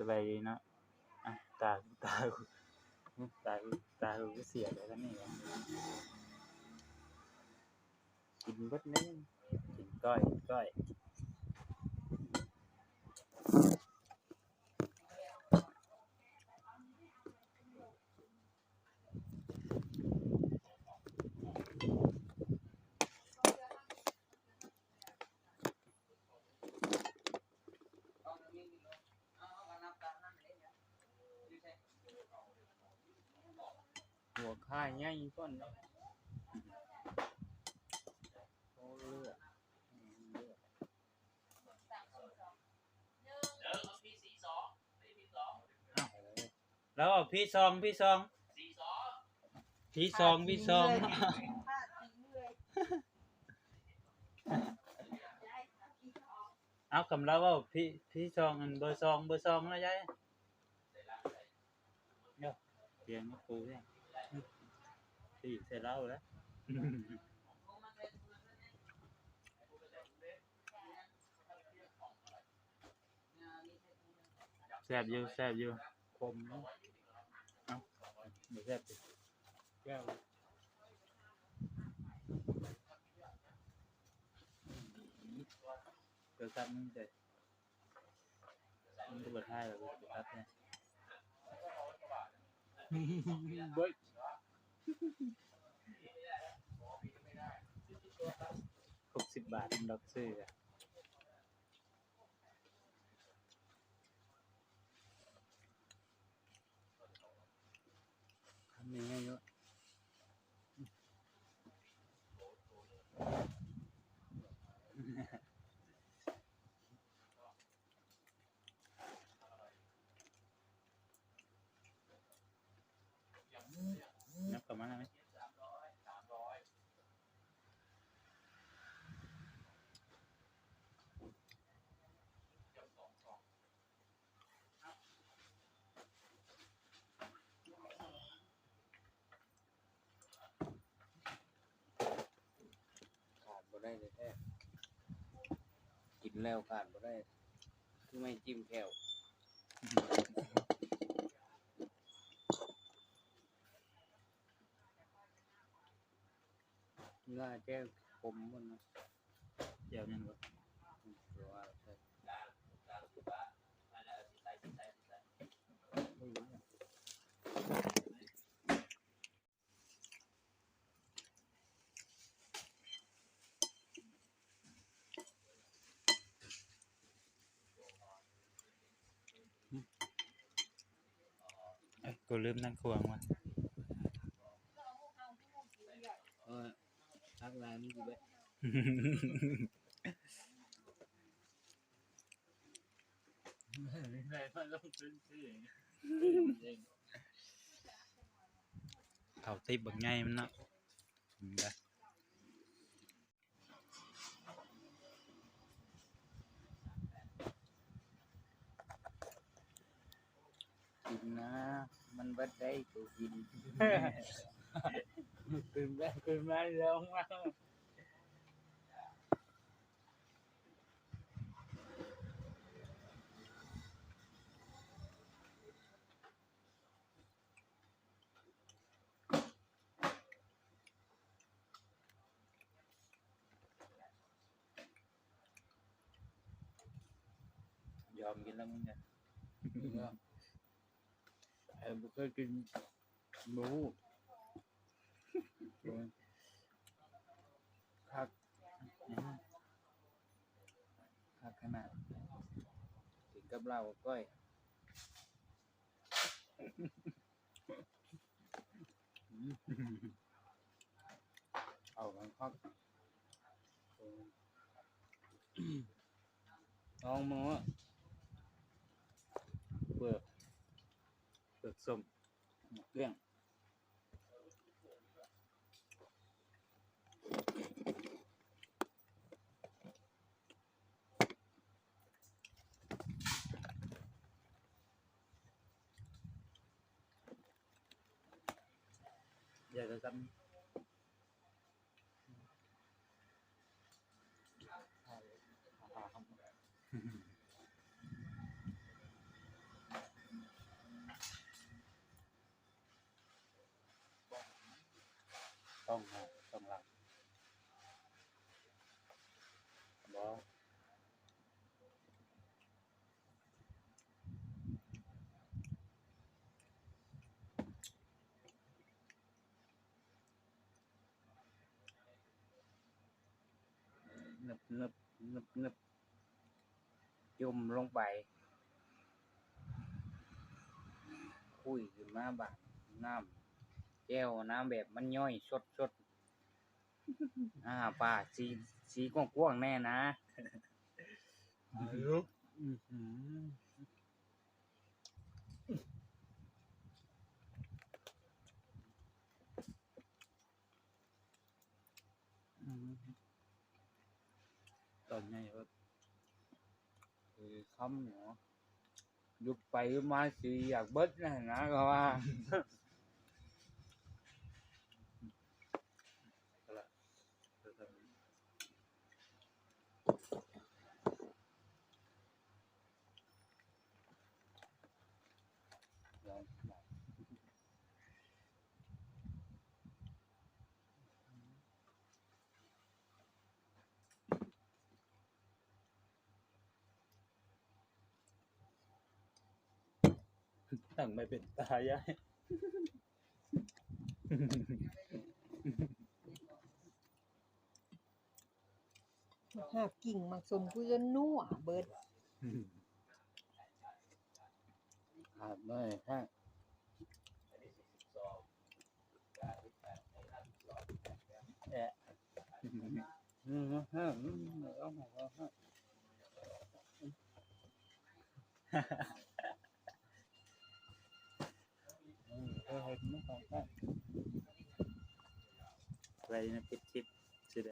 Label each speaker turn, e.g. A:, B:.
A: สบายดีเนาะอ่ะตาตาตาตาก็เสียแล้วกันนี่กินเบิดเลยกินก้อยหัวข้าใหญ่ก่อนเนาะโอ้เลือดแล้วพี่ซองเอาคำแล้วว่าพี่ซองอันเบอร์ซองแล้วยายเนาะเพียงนี่ปูเนี่ยพี่เสร็จแล้วแล้วแซ่บอยู่คมเนาะเอาไม่แซ่บดิแก้วเกิดกันเด็ดมันก็เปิดให้แบบครับเนี่ยเบิ้ล60 บาทดอกซื้อทำยังไงเยอะนับกับมันไหมขาดบ่ได้เลยแท้กินแล้วขาดบ่ได้คือไม่จิ้มแก้วง่าแก้วผมมันนะเดี๋ยวนั่นวะตัวใช่กูลืมนั่งควงว่ะทักไลน์มึงกูไปไม่ได้มันต้องซื้อเขาติบบักไงมันเนาะกินนะมันบัดได้กูกินคืนได้ลงมายอมกินแล้วมึงเนี่ยบุกเคยกินหมูคักขนาดกินกับเหล้าก้อยเอากันคักน้องมือเปลือกส้มเกลี้ยงอยากจะทำ นึบจุ่มลงไปคุยขึ้นมาบาดน้ำแก้วน้ำแบบมันย่อยสดป่าสีกว้างๆแน่นะอื้อหือตอนนี้ก็คือคำเนาะยุบไปยุบมาสิอยากเบิดนะก็ว่าตั้งไม่เป็นตายาย
B: หากกิ่งมักสมกูจะนัวเบิด
A: ไม่ฮะแอะอะไรนะปิดคลิป